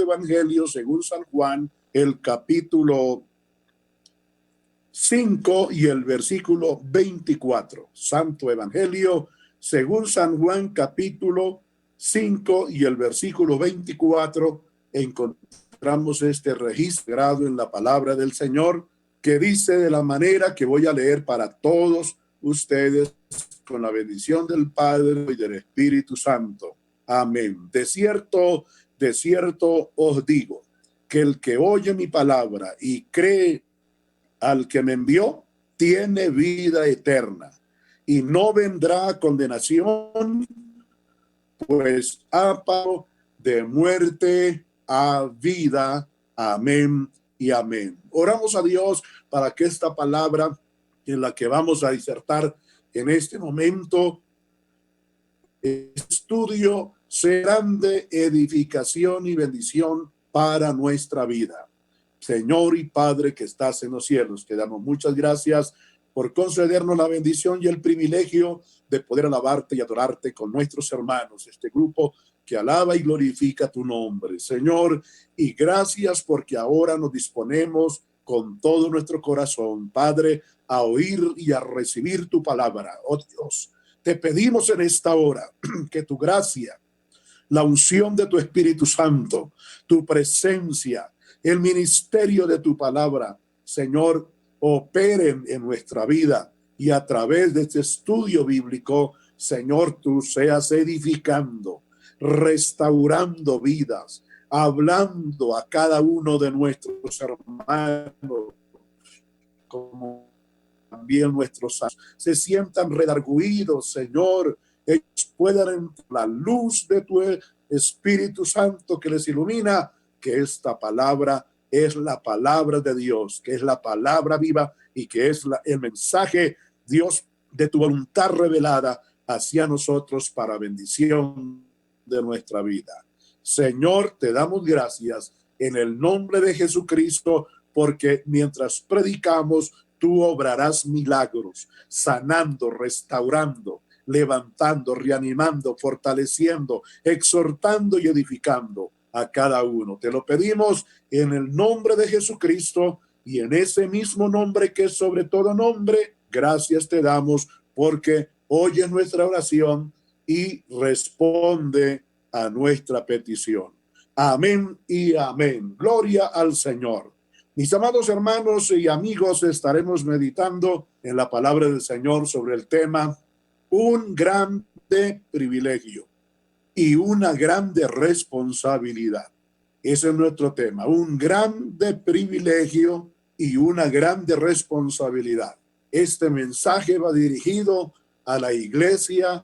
Santo Evangelio según San Juan, el capítulo 5 y el versículo 24. Santo Evangelio según San Juan, capítulo 5 y el versículo 24, encontramos este registro en la palabra del Señor, que dice de la manera que voy a leer para todos ustedes, con la bendición del Padre y del Espíritu Santo. Amén. De cierto os digo, que el que oye mi palabra y cree al que me envió, tiene vida eterna y no vendrá a condenación, pues ha pasado de muerte a vida. Amén y amén. Oramos a Dios para que esta palabra en la que vamos a disertar en este momento, estudio, serán de edificación y bendición para nuestra vida. Señor y Padre que estás en los cielos, te damos muchas gracias por concedernos la bendición y el privilegio de poder alabarte y adorarte con nuestros hermanos, este grupo que alaba y glorifica tu nombre, Señor, y gracias porque ahora nos disponemos con todo nuestro corazón, Padre, a oír y a recibir tu palabra. Oh Dios, te pedimos en esta hora que tu gracia, la unción de tu Espíritu Santo, tu presencia, el ministerio de tu palabra, Señor, operen en nuestra vida y a través de este estudio bíblico, Señor, tú seas edificando, restaurando vidas, hablando a cada uno de nuestros hermanos, como también nuestros se sientan redarguidos, Señor, ellos puedan la luz de tu Espíritu Santo que les ilumina, que esta palabra es la palabra de Dios, que es la palabra viva y que es el mensaje, Dios, de tu voluntad revelada hacia nosotros para bendición de nuestra vida. Señor, te damos gracias en el nombre de Jesucristo, porque mientras predicamos, tú obrarás milagros, sanando, restaurando, levantando, reanimando, fortaleciendo, exhortando y edificando a cada uno. Te lo pedimos en el nombre de Jesucristo y en ese mismo nombre que es sobre todo nombre, gracias te damos porque oye nuestra oración y responde a nuestra petición. Amén y amén. Gloria al Señor. Mis amados hermanos y amigos, estaremos meditando en la palabra del Señor sobre el tema un grande privilegio y una grande responsabilidad. Ese es nuestro tema, un grande privilegio y una grande responsabilidad. Este mensaje va dirigido a la iglesia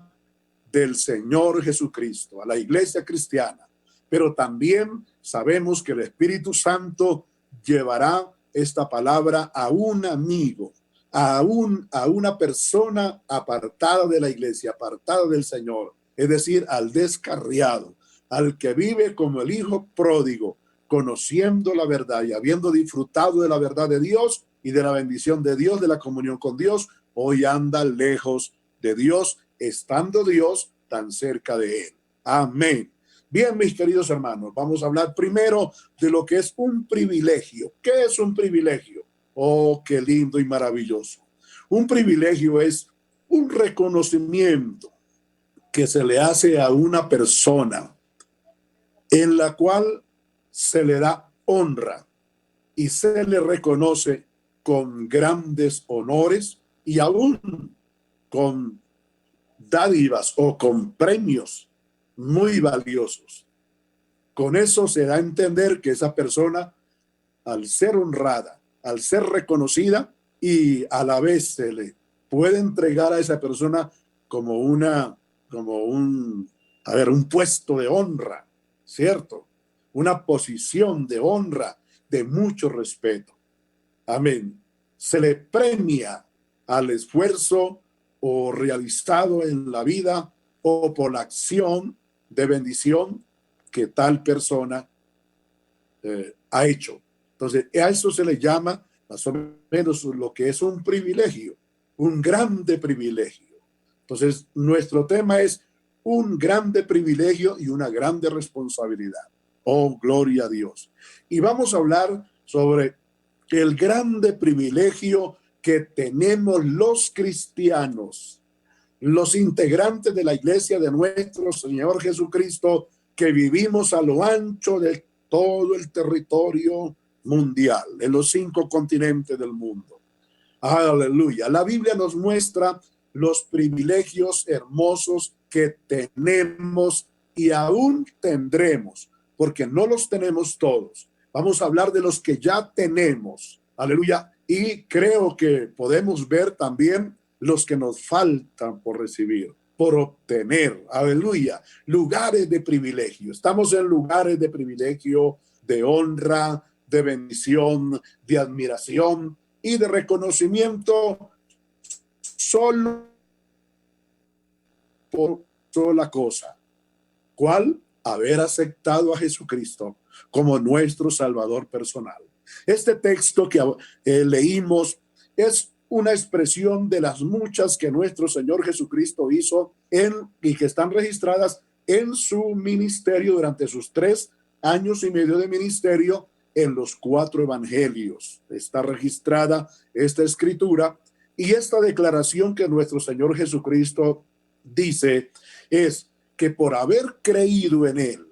del Señor Jesucristo, a la iglesia cristiana, pero también sabemos que el Espíritu Santo llevará esta palabra a un amigo, a una persona apartada de la iglesia, apartada del Señor, es decir, al descarriado, al que vive como el hijo pródigo, conociendo la verdad y habiendo disfrutado de la verdad de Dios y de la bendición de Dios, de la comunión con Dios, hoy anda lejos de Dios, estando Dios tan cerca de él. Amén. Bien, mis queridos hermanos, vamos a hablar primero de lo que es un privilegio. ¿Qué es un privilegio? Oh, qué lindo y maravilloso. Un privilegio es un reconocimiento que se le hace a una persona en la cual se le da honra y se le reconoce con grandes honores y aún con dádivas o con premios muy valiosos. Con eso se da a entender que esa persona, al ser honrada, al ser reconocida y a la vez se le puede entregar a esa persona como un puesto de honra, ¿cierto? Una posición de honra, de mucho respeto. Amén. Se le premia al esfuerzo o realizado en la vida o por la acción de bendición que tal persona ha hecho. Entonces, a eso se le llama más o menos lo que es un privilegio, un grande privilegio. Entonces, nuestro tema es un grande privilegio y una grande responsabilidad. Oh, gloria a Dios. Y vamos a hablar sobre el grande privilegio que tenemos los cristianos, los integrantes de la iglesia de nuestro Señor Jesucristo, que vivimos a lo ancho de todo el territorio mundial, en los 5 continentes del mundo. Aleluya. La Biblia nos muestra los privilegios hermosos que tenemos y aún tendremos, porque no los tenemos todos. Vamos a hablar de los que ya tenemos. Aleluya. Y creo que podemos ver también los que nos faltan por recibir, por obtener. Aleluya. Lugares de privilegio. Estamos en lugares de privilegio, de honra, de bendición, de admiración y de reconocimiento, solo por sola cosa. ¿Cuál? Haber aceptado a Jesucristo como nuestro Salvador personal. Este texto que leímos es una expresión de las muchas que nuestro Señor Jesucristo hizo y que están registradas en su ministerio durante sus 3 años y medio de ministerio en los 4 evangelios. Está registrada esta escritura y esta declaración que nuestro Señor Jesucristo dice es que por haber creído en Él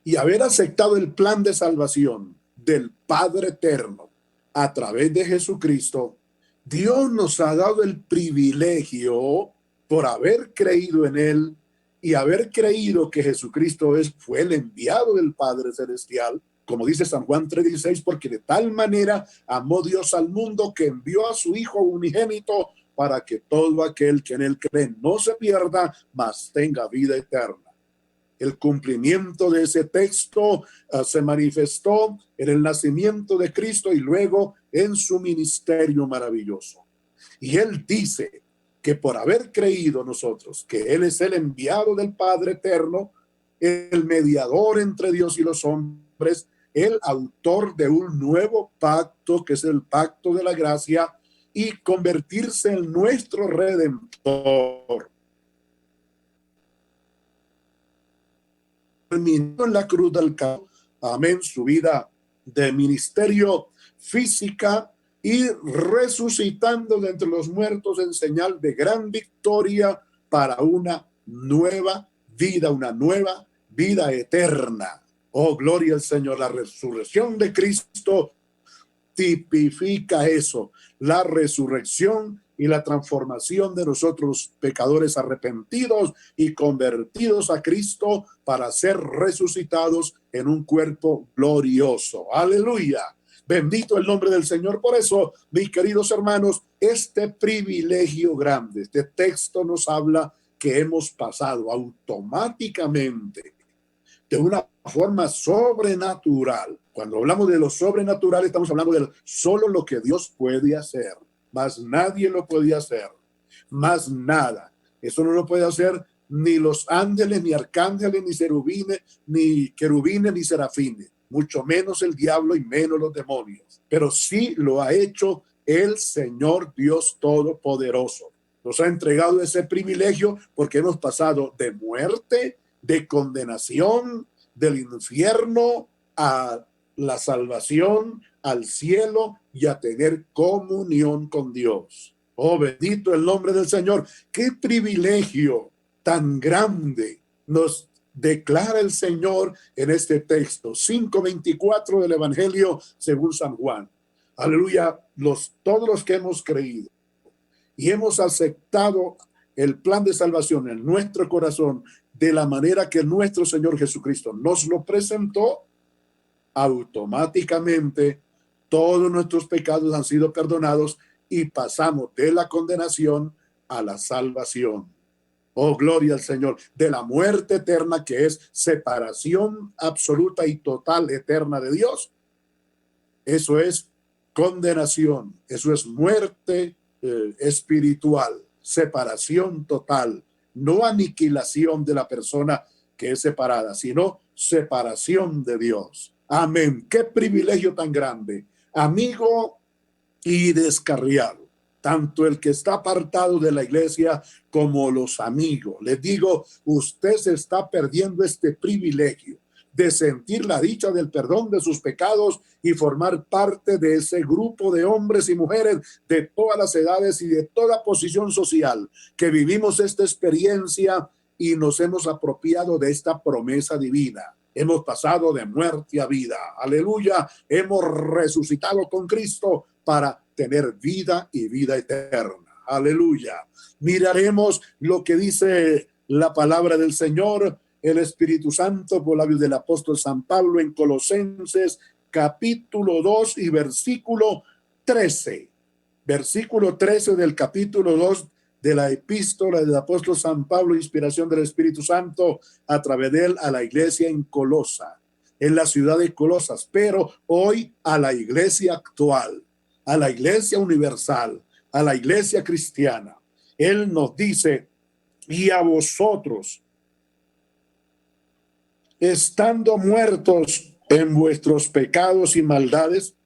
y haber aceptado el plan de salvación del Padre Eterno a través de Jesucristo, Dios nos ha dado el privilegio, por haber creído en Él y haber creído que Jesucristo fue el enviado del Padre Celestial, como dice San Juan 3:16, porque de tal manera amó Dios al mundo que envió a su Hijo unigénito para que todo aquel que en Él cree no se pierda, mas tenga vida eterna. El cumplimiento de ese texto se manifestó en el nacimiento de Cristo y luego en su ministerio maravilloso. Y Él dice que por haber creído nosotros que Él es el enviado del Padre Eterno, el mediador entre Dios y los hombres, el autor de un nuevo pacto, que es el pacto de la gracia, y convertirse en nuestro Redentor. Terminó en la cruz del Calvario, amén, su vida de ministerio física y resucitando de entre los muertos en señal de gran victoria para una nueva vida eterna. Oh, gloria al Señor. La resurrección de Cristo tipifica eso, la resurrección y la transformación de nosotros pecadores arrepentidos y convertidos a Cristo para ser resucitados en un cuerpo glorioso. Aleluya. Bendito el nombre del Señor. Por eso, mis queridos hermanos, este privilegio grande, este texto nos habla que hemos pasado automáticamente de una forma sobrenatural. Cuando hablamos de lo sobrenatural, estamos hablando de solo lo que Dios puede hacer. Más nadie lo podía hacer. Más nada. Eso no lo puede hacer ni los ángeles, ni arcángeles, ni querubines, ni serafines. Mucho menos el diablo y menos los demonios. Pero sí lo ha hecho el Señor Dios Todopoderoso. Nos ha entregado ese privilegio porque hemos pasado de muerte, de condenación, del infierno a la salvación, al cielo y a tener comunión con Dios. Oh, bendito el nombre del Señor. Qué privilegio tan grande nos declara el Señor en este texto, 5:24 del Evangelio según San Juan. Aleluya, todos los que hemos creído y hemos aceptado el plan de salvación en nuestro corazón de la manera que nuestro Señor Jesucristo nos lo presentó, automáticamente todos nuestros pecados han sido perdonados y pasamos de la condenación a la salvación. Oh, gloria al Señor. De la muerte eterna, que es separación absoluta y total eterna de Dios. Eso es condenación. Eso es muerte espiritual. Separación total. No aniquilación de la persona que es separada, sino separación de Dios. Amén. Qué privilegio tan grande. Amigo y descarriado. Tanto el que está apartado de la iglesia como los amigos. Les digo, usted se está perdiendo este privilegio de sentir la dicha del perdón de sus pecados y formar parte de ese grupo de hombres y mujeres de todas las edades y de toda posición social que vivimos esta experiencia y nos hemos apropiado de esta promesa divina. Hemos pasado de muerte a vida. Aleluya. Hemos resucitado con Cristo para tener vida y vida eterna. Aleluya. Miraremos lo que dice la palabra del Señor, el Espíritu Santo, por labios del apóstol San Pablo en Colosenses capítulo 2 y versículo 13. Versículo 13 del capítulo 2 de la epístola del apóstol San Pablo, inspiración del Espíritu Santo, a través de él a la iglesia en Colosa, en la ciudad de Colosas, pero hoy a la iglesia actual, a la iglesia universal, a la iglesia cristiana. Él nos dice: y a vosotros, estando muertos en vuestros pecados y maldades,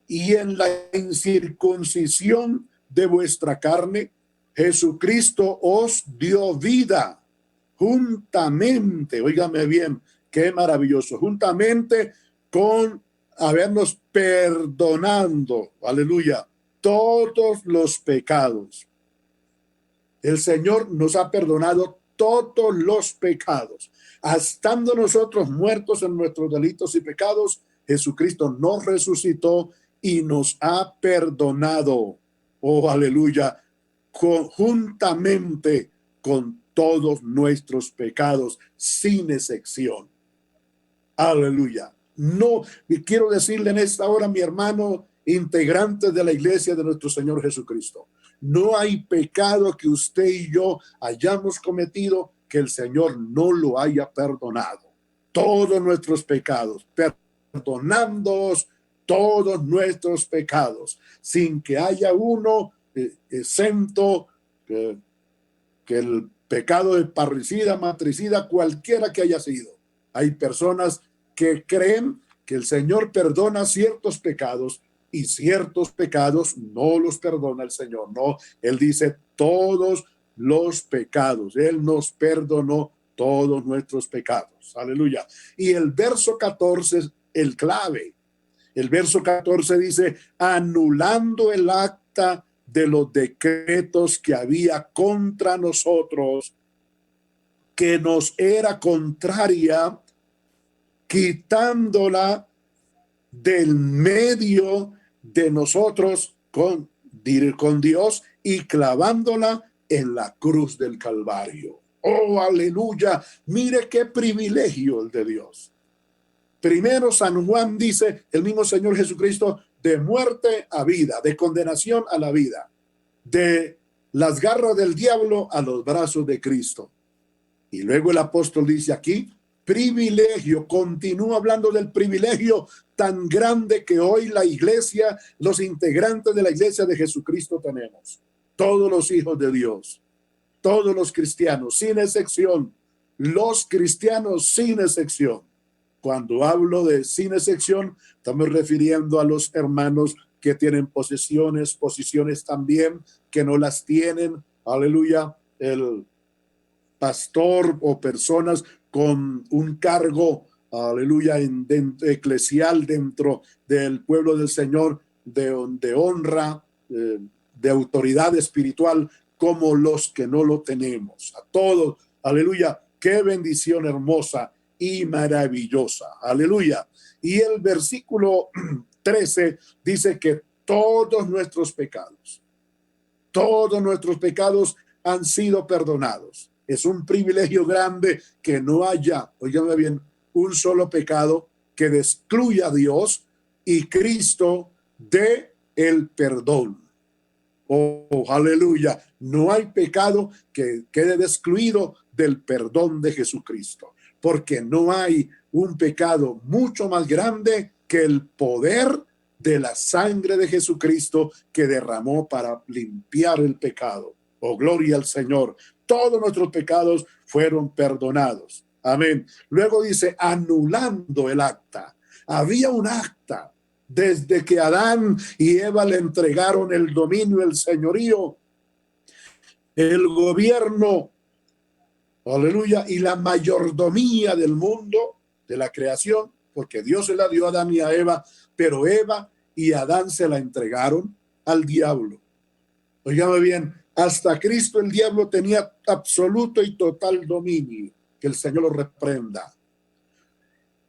y en la incircuncisión de vuestra carne, Jesucristo os dio vida juntamente, óigame bien, qué maravilloso, juntamente con habernos perdonando, aleluya, todos los pecados. El Señor nos ha perdonado todos los pecados. Estando nosotros muertos en nuestros delitos y pecados, Jesucristo nos resucitó y nos ha perdonado. Oh, aleluya. Conjuntamente con todos nuestros pecados, sin excepción. Aleluya. No, y quiero decirle en esta hora, mi hermano, integrante de la iglesia de nuestro Señor Jesucristo, no hay pecado que usted y yo hayamos cometido que el Señor no lo haya perdonado. Todos nuestros pecados, perdonándonos todos nuestros pecados, sin que haya uno exento, que el pecado de parricida, matricida, cualquiera que haya sido. Hay personas que creen que el Señor perdona ciertos pecados y ciertos pecados no los perdona el Señor. No, Él dice todos los pecados. Él nos perdonó todos nuestros pecados. Aleluya. Y el verso 14 es el clave. El verso 14 dice: anulando el acta de los decretos que había contra nosotros, que nos era contraria, quitándola del medio de nosotros con Dios y clavándola en la cruz del Calvario. Oh, aleluya. Mire qué privilegio el de Dios. Primero San Juan dice, el mismo Señor Jesucristo, de muerte a vida, de condenación a la vida, de las garras del diablo a los brazos de Cristo. Y luego el apóstol dice aquí, privilegio, continúa hablando del privilegio tan grande que hoy la iglesia, los integrantes de la iglesia de Jesucristo tenemos. Todos los hijos de Dios, todos los cristianos, sin excepción, los cristianos sin excepción. Cuando hablo de sin excepción, estamos refiriendo a los hermanos que tienen posiciones también, que no las tienen. Aleluya. El pastor o personas con un cargo, aleluya, eclesial dentro del pueblo del Señor, de honra, de autoridad espiritual, como los que no lo tenemos. A todos, aleluya, qué bendición hermosa y maravillosa, aleluya. Y el versículo 13 dice que todos nuestros pecados han sido perdonados. Es un privilegio grande que no haya, óigame bien, un solo pecado que excluya a Dios y Cristo de el perdón. Oh, aleluya. No hay pecado que quede excluido del perdón de Jesucristo, porque no hay un pecado mucho más grande que el poder de la sangre de Jesucristo que derramó para limpiar el pecado. Oh, gloria al Señor. Todos nuestros pecados fueron perdonados. Amén. Luego dice, anulando el acta. Había un acta desde que Adán y Eva le entregaron el dominio, el señorío, el gobierno, aleluya, y la mayordomía del mundo. de la creación, porque Dios se la dio a Adán y a Eva, pero Eva y Adán se la entregaron al diablo. Óigame bien, hasta Cristo el diablo tenía absoluto y total dominio, que el Señor lo reprenda.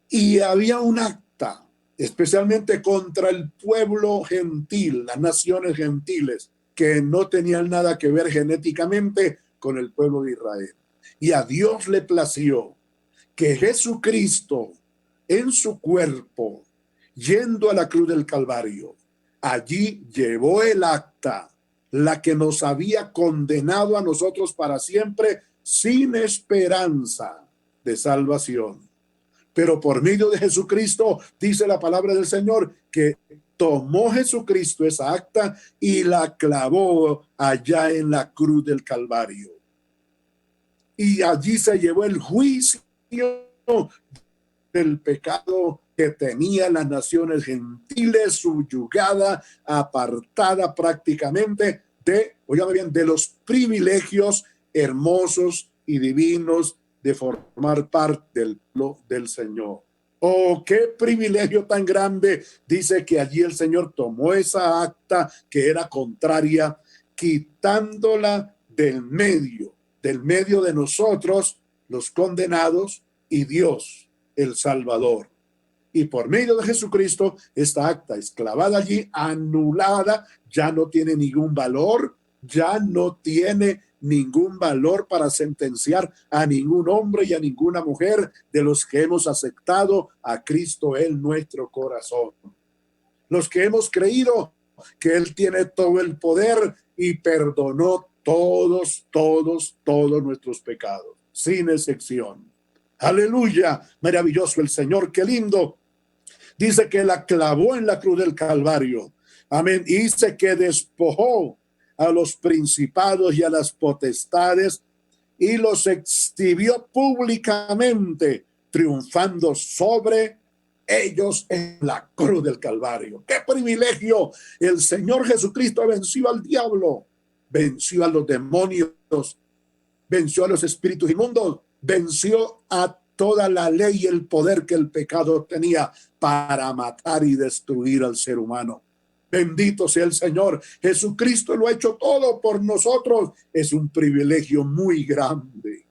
Y había un acta, especialmente contra el pueblo gentil, las naciones gentiles, que no tenían nada que ver genéticamente con el pueblo de Israel. Y a Dios le plació que Jesucristo en su cuerpo, yendo a la cruz del Calvario, allí llevó el acta, la que nos había condenado a nosotros para siempre, sin esperanza de salvación. Pero por medio de Jesucristo, dice la palabra del Señor, que tomó Jesucristo esa acta y la clavó allá en la cruz del Calvario. Y allí se llevó el juicio del pecado que tenía las naciones gentiles, subyugada, apartada prácticamente de, óigame bien, de los privilegios hermosos y divinos de formar parte del pueblo del Señor. Oh, qué privilegio tan grande. Dice que allí el Señor tomó esa acta que era contraria, quitándola del medio de nosotros, los condenados, y Dios, el Salvador. Y por medio de Jesucristo, esta acta es clavada allí, anulada, ya no tiene ningún valor, ya no tiene ningún valor para sentenciar a ningún hombre y a ninguna mujer de los que hemos aceptado a Cristo en nuestro corazón. Los que hemos creído que Él tiene todo el poder y perdonó todos nuestros pecados, sin excepción. Aleluya, maravilloso el Señor, qué lindo. Dice que la clavó en la cruz del Calvario. Amén. Y dice que despojó a los principados y a las potestades y los exhibió públicamente, triunfando sobre ellos en la cruz del Calvario. ¡Qué privilegio! El Señor Jesucristo venció al diablo, venció a los demonios, venció a los espíritus inmundos, venció a toda la ley y el poder que el pecado tenía para matar y destruir al ser humano. Bendito sea el Señor. Jesucristo lo ha hecho todo por nosotros. Es un privilegio muy grande.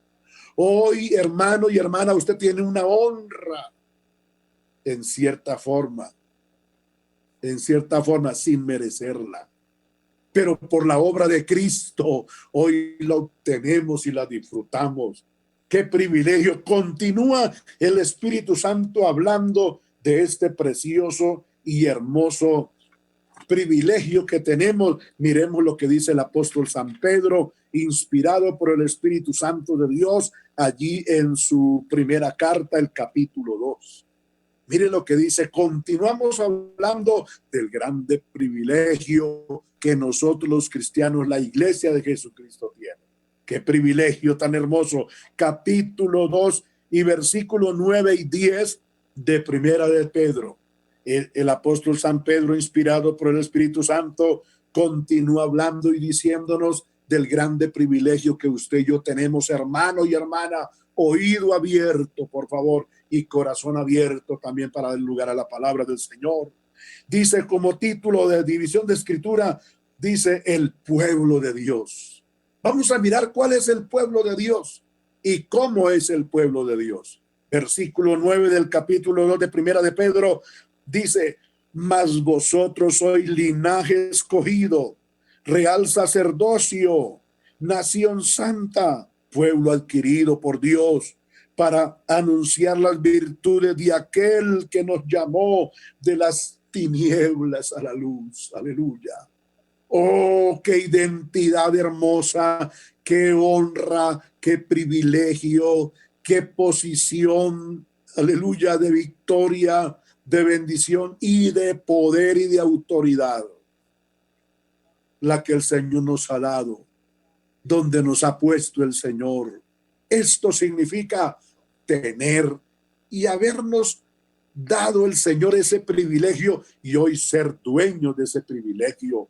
Hoy, hermano y hermana, usted tiene una honra en cierta forma, sin merecerla. Pero por la obra de Cristo, hoy la obtenemos y la disfrutamos. ¡Qué privilegio! Continúa el Espíritu Santo hablando de este precioso y hermoso privilegio que tenemos. Miremos lo que dice el apóstol San Pedro, inspirado por el Espíritu Santo de Dios, allí en su primera carta, el capítulo 2. Mire lo que dice, continuamos hablando del grande privilegio que nosotros los cristianos, la iglesia de Jesucristo tiene. Qué privilegio tan hermoso. Capítulo 2 y versículo 9 y 10 de Primera de Pedro. El apóstol San Pedro, inspirado por el Espíritu Santo, continúa hablando y diciéndonos del grande privilegio que usted y yo tenemos, hermano y hermana. Oído abierto, por favor, y corazón abierto también para dar lugar a la palabra del Señor. Dice como título de división de escritura, dice el pueblo de Dios. Vamos a mirar cuál es el pueblo de Dios y cómo es el pueblo de Dios. Versículo 9 del capítulo 2 de Primera de Pedro dice, mas vosotros sois linaje escogido, real sacerdocio, nación santa, pueblo adquirido por Dios, para anunciar las virtudes de aquel que nos llamó de las tinieblas a la luz. Aleluya. Oh, qué identidad hermosa, qué honra, qué privilegio, qué posición, aleluya, de victoria, de bendición y de poder y de autoridad, la que el Señor nos ha dado, donde nos ha puesto el Señor. Esto significa tener y habernos dado el Señor ese privilegio y hoy ser dueños de ese privilegio.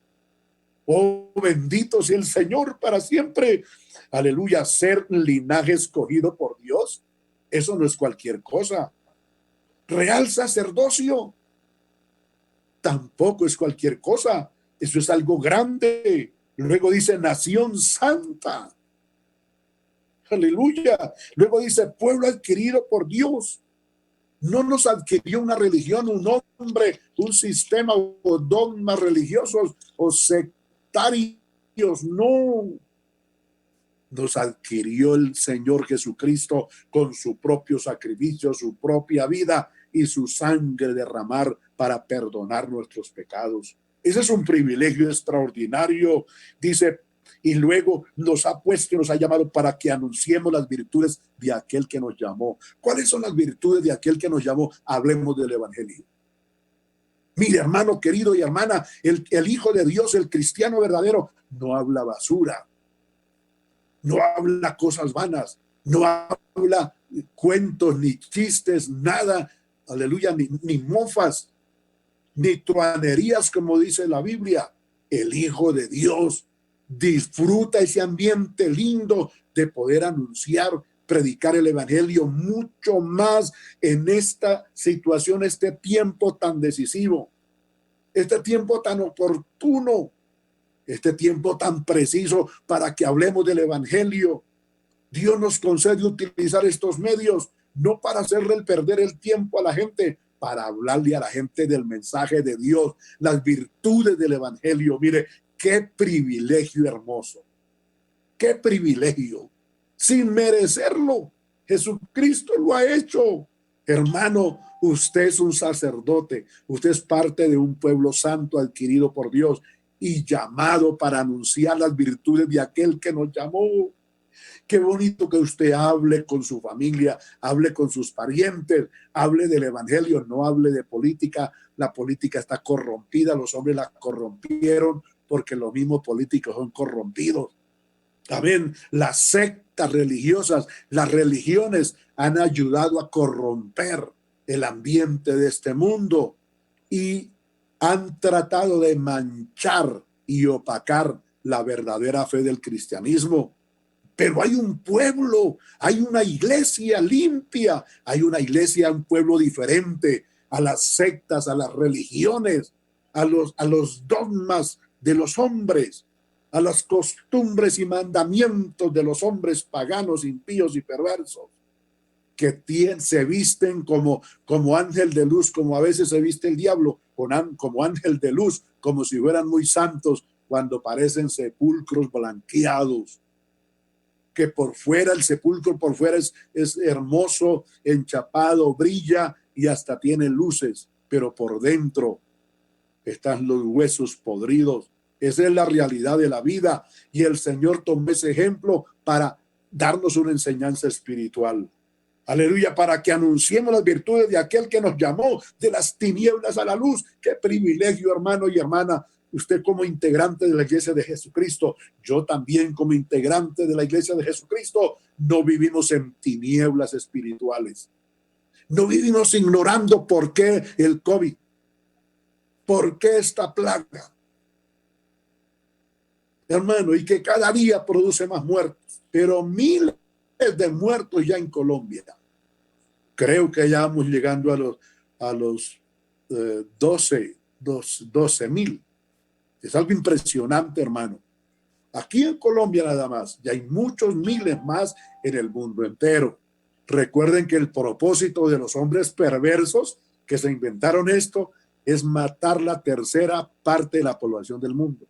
Oh, bendito sea el Señor para siempre. Aleluya, ser linaje escogido por Dios. Eso no es cualquier cosa. Real sacerdocio tampoco es cualquier cosa. Eso es algo grande. Luego dice nación santa. Aleluya. Luego dice pueblo adquirido por Dios. No nos adquirió una religión, un hombre, un sistema o dogmas religiosos o sectarios. No. Nos adquirió el Señor Jesucristo con su propio sacrificio, su propia vida y su sangre derramar para perdonar nuestros pecados. Ese es un privilegio extraordinario. Dice, y luego nos ha puesto y nos ha llamado para que anunciemos las virtudes de aquel que nos llamó. ¿Cuáles son las virtudes de aquel que nos llamó? Hablemos del evangelio. Mire, hermano querido y hermana, el Hijo de Dios, el cristiano verdadero, no habla basura. No habla cosas vanas, no habla cuentos, ni chistes, nada, aleluya, ni mofas, ni truanerías, como dice la Biblia. El Hijo de Dios disfruta ese ambiente lindo de poder anunciar, predicar el evangelio, mucho más en esta situación, este tiempo tan decisivo, este tiempo tan oportuno, este tiempo tan preciso para que hablemos del evangelio. Dios nos concede utilizar estos medios, no para hacerle perder el tiempo a la gente, para hablarle a la gente del mensaje de Dios, las virtudes del evangelio. Mire, qué privilegio hermoso, qué privilegio, sin merecerlo. Jesucristo lo ha hecho. Hermano, usted es un sacerdote, usted es parte de un pueblo santo adquirido por Dios y llamado para anunciar las virtudes de aquel que nos llamó. Qué bonito que usted hable con su familia, hable con sus parientes, hable del evangelio, no hable de política. La política está corrompida, los hombres la corrompieron porque los mismos políticos son corrompidos. Amén. Las sectas religiosas, las religiones han ayudado a corromper el ambiente de este mundo y han tratado de manchar y opacar la verdadera fe del cristianismo. Pero hay un pueblo, hay una iglesia limpia, hay una iglesia, un pueblo diferente a las sectas, a las religiones, a los dogmas de los hombres, a las costumbres y mandamientos de los hombres paganos, impíos y perversos, que se visten como ángel de luz, como a veces se viste el diablo, como ángel de luz, como si fueran muy santos, cuando parecen sepulcros blanqueados. Que por fuera, el sepulcro por fuera es hermoso, enchapado, brilla y hasta tiene luces, pero por dentro están los huesos podridos. Esa es la realidad de la vida y el Señor tomó ese ejemplo para darnos una enseñanza espiritual. Aleluya, para que anunciemos las virtudes de aquel que nos llamó de las tinieblas a la luz. Qué privilegio, hermano y hermana. Usted como integrante de la iglesia de Jesucristo, yo también como integrante de la iglesia de Jesucristo, no vivimos en tinieblas espirituales. No vivimos ignorando por qué el COVID, por qué esta plaga. Hermano, y que cada día produce más muertos, pero miles de muertos ya en Colombia. Creo que ya vamos llegando a los 12,000. Es algo impresionante, hermano. Aquí en Colombia nada más, y hay muchos miles más en el mundo entero. Recuerden que el propósito de los hombres perversos que se inventaron esto es matar la tercera parte de la población del mundo.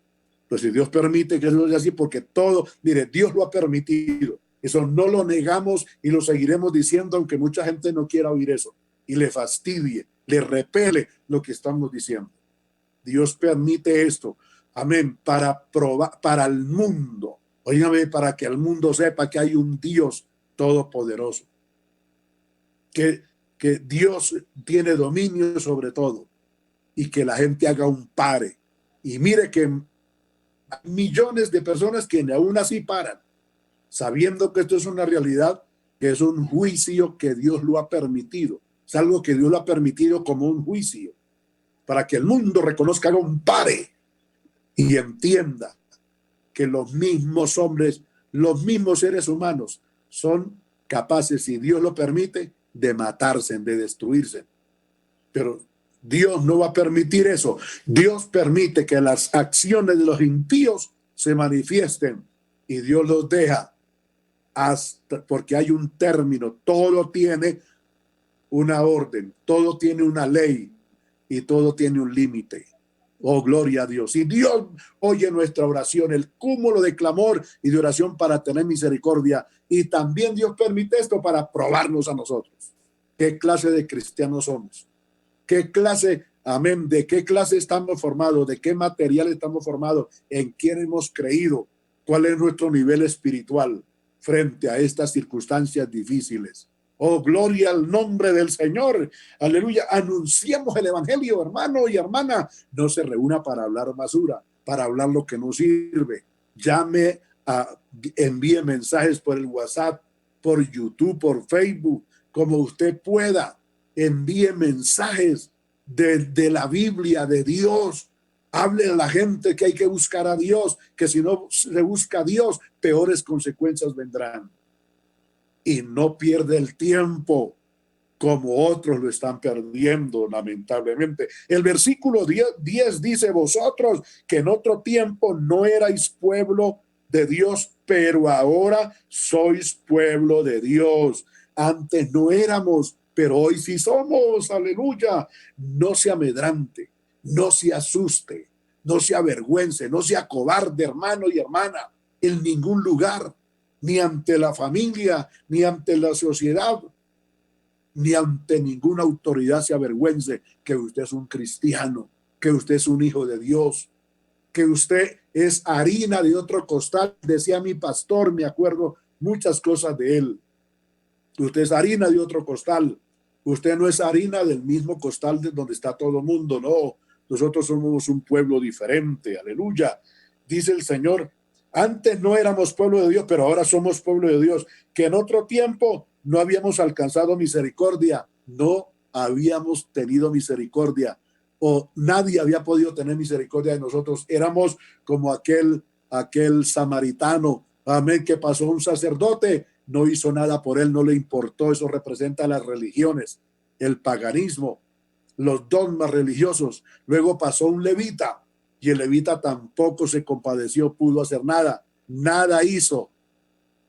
Pues si Dios permite que eso sea así, porque todo, mire, Dios lo ha permitido. Eso no lo negamos y lo seguiremos diciendo, aunque mucha gente no quiera oír eso y le fastidie, le repele lo que estamos diciendo. Dios permite esto, amén, para probar, para el mundo, oígame, para que el mundo sepa que hay un Dios todopoderoso, que Dios tiene dominio sobre todo y que la gente haga un pare. Y mire que hay millones de personas que aún así paran, sabiendo que esto es una realidad, que es un juicio que Dios lo ha permitido. Es algo que Dios lo ha permitido como un juicio, para que el mundo reconozca, haga un pare y entienda que los mismos hombres, los mismos seres humanos son capaces, si Dios lo permite, de matarse, de destruirse. Pero Dios no va a permitir eso. Dios permite que las acciones de los impíos se manifiesten y Dios los deja hasta porque hay un término. Todo tiene una orden, todo tiene una ley y todo tiene un límite. Oh, gloria a Dios. Y Dios oye nuestra oración, el cúmulo de clamor y de oración para tener misericordia. Y también Dios permite esto para probarnos a nosotros. ¿Qué clase de cristianos somos? ¿Qué clase, amén, de qué clase estamos formados? ¿De qué material estamos formados? ¿En quién hemos creído? ¿Cuál es nuestro nivel espiritual frente a estas circunstancias difíciles? Oh, gloria al nombre del Señor. Aleluya. Anunciemos el evangelio, hermano y hermana. No se reúna para hablar basura, para hablar lo que no sirve. Llame, envíe mensajes por el WhatsApp, por YouTube, por Facebook, como usted pueda. Envíe mensajes de la Biblia, de Dios. Hable a la gente que hay que buscar a Dios, que si no se busca a Dios, peores consecuencias vendrán. Y no pierde el tiempo como otros lo están perdiendo, lamentablemente. El versículo 10 dice: vosotros que en otro tiempo no erais pueblo de Dios, pero ahora sois pueblo de Dios. Antes no éramos, pero hoy sí somos. Aleluya. No se amedrante, no se asuste, no se avergüence, no se acobarde, hermano y hermana, en ningún lugar, ni ante la familia, ni ante la sociedad, ni ante ninguna autoridad se avergüence que usted es un cristiano, que usted es un hijo de Dios, que usted es harina de otro costal. Decía mi pastor, me acuerdo muchas cosas de él. Usted es harina de otro costal. Usted no es harina del mismo costal de donde está todo el mundo, no. Nosotros somos un pueblo diferente, aleluya. Dice el Señor: antes no éramos pueblo de Dios, pero ahora somos pueblo de Dios, que en otro tiempo no habíamos alcanzado misericordia, no habíamos tenido misericordia, o nadie había podido tener misericordia de nosotros. Éramos como aquel samaritano, amén, que pasó un sacerdote, no hizo nada por él, no le importó. Eso representa las religiones, el paganismo, los dogmas religiosos. Luego pasó un levita y el levita tampoco se compadeció, pudo hacer nada, nada hizo.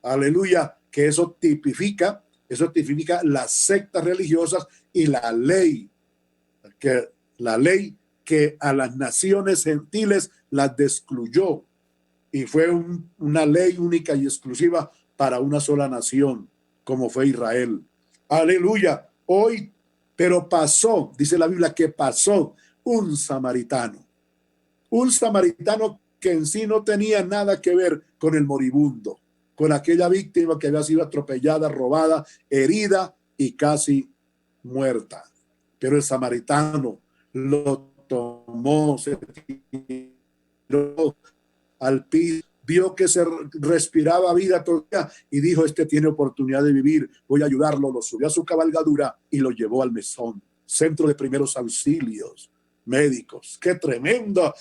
Aleluya, que eso tipifica las sectas religiosas y la ley que a las naciones gentiles las excluyó, y fue una ley única y exclusiva para una sola nación, como fue Israel. Aleluya. Hoy, pero pasó, dice la Biblia, que pasó un samaritano que en sí no tenía nada que ver con el moribundo, con aquella víctima que había sido atropellada, robada, herida y casi muerta. Pero el samaritano lo tomó, se tiró al piso, vio que se respiraba vida todavía y dijo: este tiene oportunidad de vivir, voy a ayudarlo. Lo subió a su cabalgadura y lo llevó al mesón, centro de primeros auxilios médicos. Qué tremenda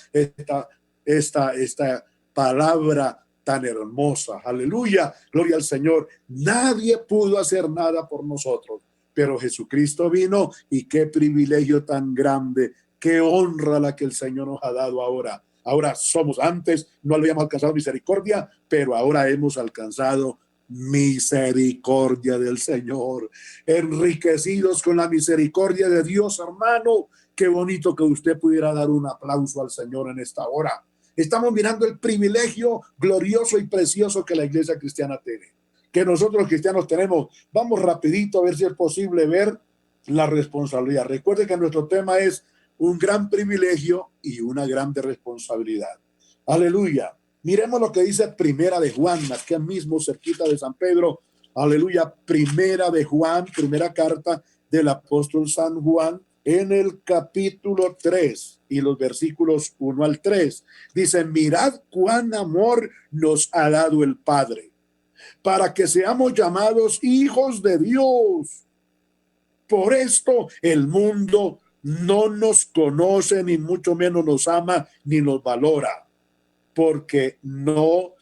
esta palabra tan hermosa. Aleluya, gloria al Señor. Nadie pudo hacer nada por nosotros, pero Jesucristo vino, y qué privilegio tan grande, qué honra la que el Señor nos ha dado ahora. Ahora somos, antes no habíamos alcanzado misericordia, pero ahora hemos alcanzado misericordia del Señor, enriquecidos con la misericordia de Dios, hermano. Qué bonito que usted pudiera dar un aplauso al Señor en esta hora. Estamos mirando el privilegio glorioso y precioso que la iglesia cristiana tiene, que nosotros los cristianos tenemos. Vamos rapidito a ver si es posible ver la responsabilidad. Recuerde que nuestro tema es un gran privilegio y una grande responsabilidad. Aleluya. Miremos lo que dice Primera de Juan, aquí mismo cerquita de San Pedro. Aleluya. Primera de Juan, primera carta del apóstol San Juan, en el capítulo 3 y los versículos 1 al 3. Dice: mirad cuán amor nos ha dado el Padre, para que seamos llamados hijos de Dios. Por esto el mundo no nos conoce, ni mucho menos nos ama, ni nos valora, porque no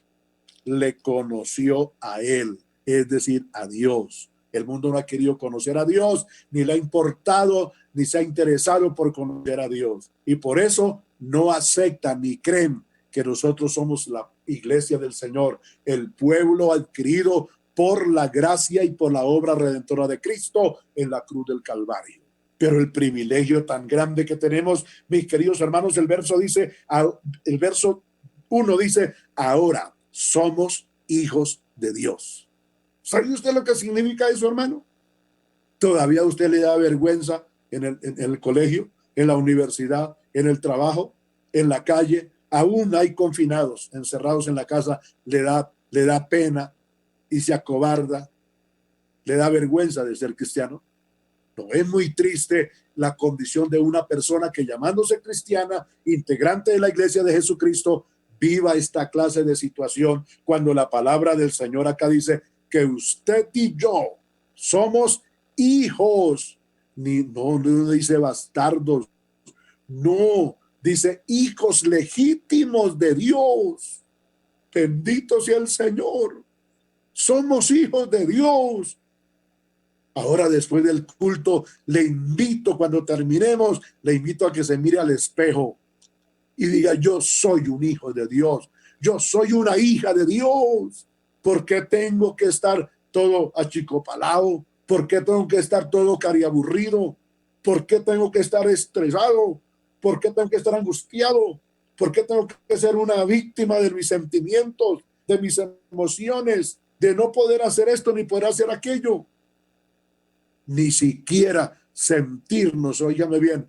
le conoció a él, es decir, a Dios. El mundo no ha querido conocer a Dios, ni le ha importado ni se ha interesado por conocer a Dios. Y por eso no aceptan ni creen que nosotros somos la iglesia del Señor, el pueblo adquirido por la gracia y por la obra redentora de Cristo en la cruz del Calvario. Pero el privilegio tan grande que tenemos, mis queridos hermanos, el verso 1 dice, ahora somos hijos de Dios. ¿Sabe usted lo que significa eso, hermano? ¿Todavía a usted le da vergüenza en el colegio, en la universidad, en el trabajo, en la calle? Aún hay confinados, encerrados en la casa, le da pena y se acobarda, le da vergüenza de ser cristiano. No, es muy triste la condición de una persona que, llamándose cristiana, integrante de la iglesia de Jesucristo, viva esta clase de situación, cuando la palabra del Señor acá dice que usted y yo somos hijos. No dice bastardos, no, dice hijos legítimos de Dios. Bendito sea el Señor. Somos hijos de Dios. Ahora, después del culto, le invito, cuando terminemos, le invito a que se mire al espejo y diga, yo soy un hijo de Dios, yo soy una hija de Dios. ¿Por qué tengo que estar todo achicopalado? ¿Por qué tengo que estar todo cariaburrido? ¿Por qué tengo que estar estresado? ¿Por qué tengo que estar angustiado? ¿Por qué tengo que ser una víctima de mis sentimientos, de mis emociones, de no poder hacer esto ni poder hacer aquello? Ni siquiera sentirnos, óigame bien,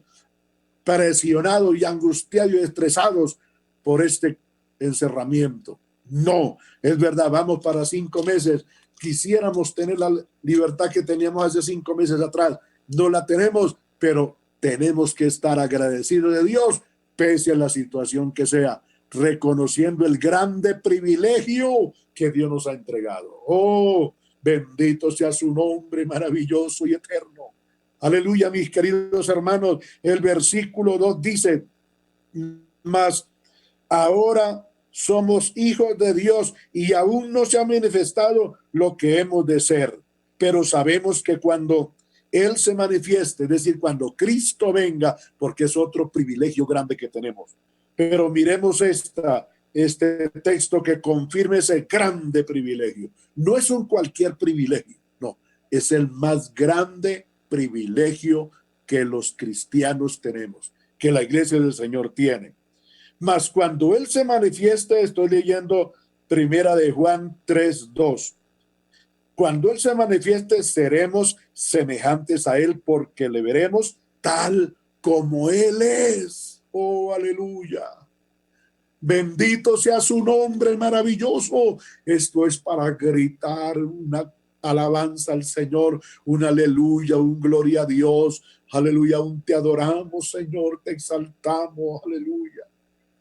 presionados y angustiados y estresados por este encerramiento. No, es verdad, vamos para 5 meses. Quisiéramos tener la libertad que teníamos hace 5 meses atrás. No la tenemos, pero tenemos que estar agradecidos de Dios, pese a la situación que sea, reconociendo el grande privilegio que Dios nos ha entregado. Oh, bendito sea su nombre maravilloso y eterno. Aleluya, mis queridos hermanos. El versículo 2 dice, mas ahora somos hijos de Dios y aún no se ha manifestado lo que hemos de ser. Pero sabemos que cuando Él se manifieste, es decir, cuando Cristo venga, porque es otro privilegio grande que tenemos. Pero miremos este texto que confirma ese grande privilegio. No es un cualquier privilegio, no, es el más grande privilegio que los cristianos tenemos, que la iglesia del Señor tiene. Mas cuando Él se manifieste, estoy leyendo primera de Juan 3:2. Cuando Él se manifieste, seremos semejantes a Él, porque le veremos tal como Él es. Oh, aleluya. Bendito sea su nombre maravilloso. Esto es para gritar una alabanza al Señor, un aleluya, un gloria a Dios, aleluya, un te adoramos, Señor, te exaltamos, aleluya.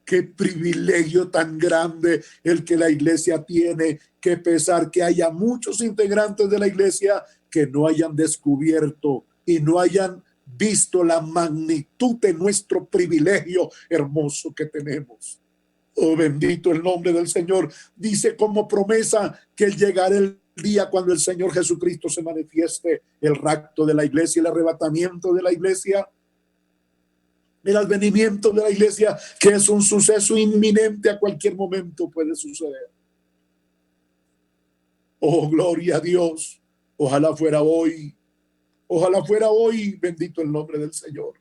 Qué privilegio tan grande el que la iglesia tiene, que pesar que haya muchos integrantes de la iglesia que no hayan descubierto y no hayan visto la magnitud de nuestro privilegio hermoso que tenemos. Oh, bendito el nombre del Señor. Dice como promesa que llegará el día cuando el Señor Jesucristo se manifieste, el rapto de la iglesia, el arrebatamiento de la iglesia, el advenimiento de la iglesia, que es un suceso inminente, a cualquier momento puede suceder. Oh, gloria a Dios. Ojalá fuera hoy. Ojalá fuera hoy. Bendito el nombre del Señor.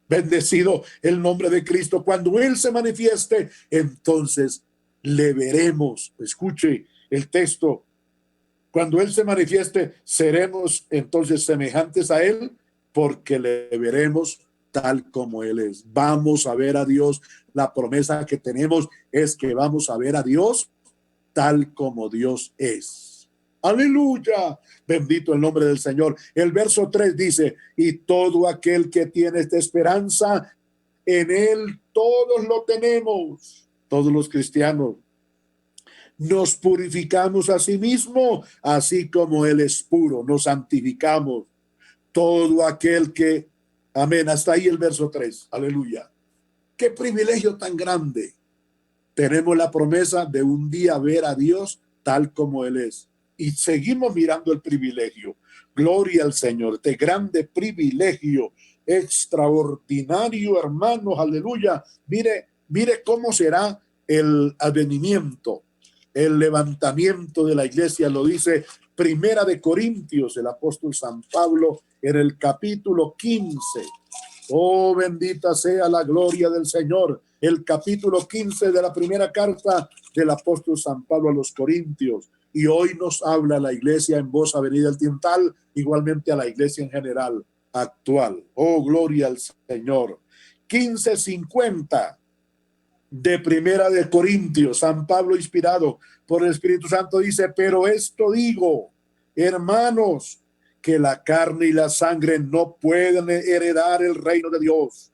Bendecido el nombre de Cristo. Cuando Él se manifieste, entonces le veremos. Escuche el texto. Cuando Él se manifieste, seremos entonces semejantes a Él, porque le veremos tal como Él es. Vamos a ver a Dios. La promesa que tenemos es que vamos a ver a Dios tal como Dios es. Aleluya, bendito el nombre del Señor. El verso 3 dice, y todo aquel que tiene esta esperanza, en Él todos lo tenemos, todos los cristianos. Nos purificamos a sí mismo, así como Él es puro, nos santificamos. Todo aquel que, amén, hasta ahí el verso 3, aleluya. Qué privilegio tan grande. Tenemos la promesa de un día ver a Dios tal como Él es. Y seguimos mirando el privilegio. Gloria al Señor, de grande privilegio extraordinario, hermanos, aleluya. Mire cómo será el advenimiento, el levantamiento de la iglesia. Lo dice Primera de Corintios, el apóstol San Pablo, en el capítulo 15. Oh, bendita sea la gloria del Señor. El capítulo 15 de la primera carta del apóstol San Pablo a los Corintios. Y hoy nos habla la iglesia en voz avenida el Tintal, igualmente a la iglesia en general actual. Oh, gloria al Señor. 15:50 de Primera de Corintios. San Pablo, inspirado por el Espíritu Santo, dice: pero esto digo, hermanos, que la carne y la sangre no pueden heredar el reino de Dios.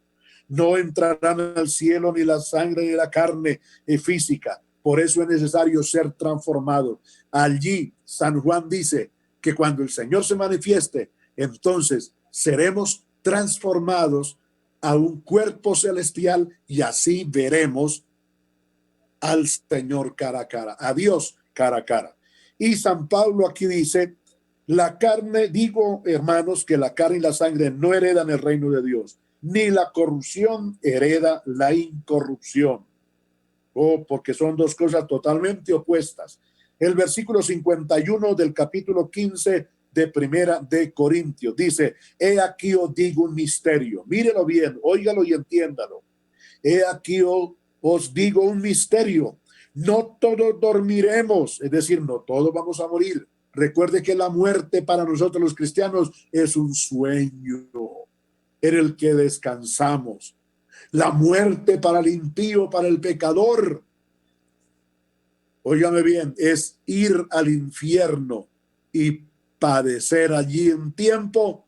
No entrarán al cielo ni la sangre ni la carne física. Por eso es necesario ser transformado. Allí San Juan dice que cuando el Señor se manifieste, entonces seremos transformados a un cuerpo celestial y así veremos al Señor cara a cara, a Dios cara a cara. Y San Pablo aquí dice: la carne, digo, hermanos, que la carne y la sangre no heredan el reino de Dios, ni la corrupción hereda la incorrupción. Oh, porque son dos cosas totalmente opuestas. El versículo 51 del capítulo 15 de Primera de Corintios dice: he aquí os digo un misterio. Mírelo bien, óigalo y entiéndalo. He aquí os digo un misterio. No todos dormiremos, es decir, no todos vamos a morir. Recuerde que la muerte para nosotros los cristianos es un sueño en el que descansamos. La muerte para el impío, para el pecador, óigame bien, es ir al infierno y padecer allí un tiempo,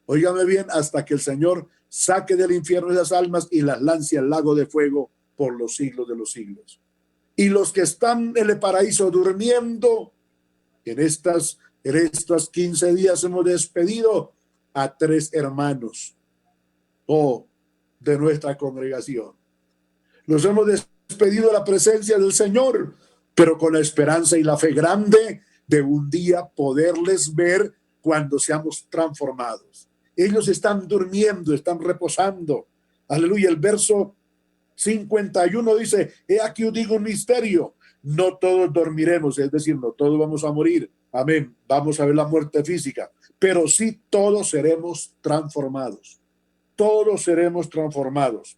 óigame bien, hasta que el Señor saque del infierno esas almas y las lance al lago de fuego por los siglos de los siglos. Y los que están en el paraíso durmiendo, en estos 15 días hemos despedido a 3 hermanos de nuestra congregación. Los hemos despedido de la presencia del Señor, pero con la esperanza y la fe grande de un día poderles ver cuando seamos transformados. Ellos están durmiendo, están reposando. Aleluya. El verso 51 dice: he aquí os digo un misterio. No todos dormiremos, es decir, no todos vamos a morir. Amén. Vamos a ver la muerte física, pero sí todos seremos transformados. Todos seremos transformados.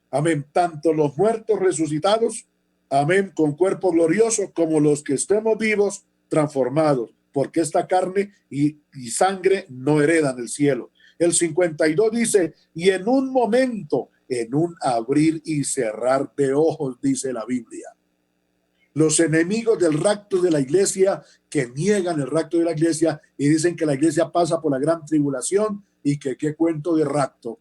Amén. Tanto los muertos resucitados, amén, con cuerpo glorioso, como los que estemos vivos, transformados, porque esta carne y sangre no heredan el cielo. El 52 dice: y en un momento, en un abrir y cerrar de ojos, dice la Biblia. Los enemigos del rapto de la iglesia, que niegan el rapto de la iglesia y dicen que la iglesia pasa por la gran tribulación y que qué cuento de rapto.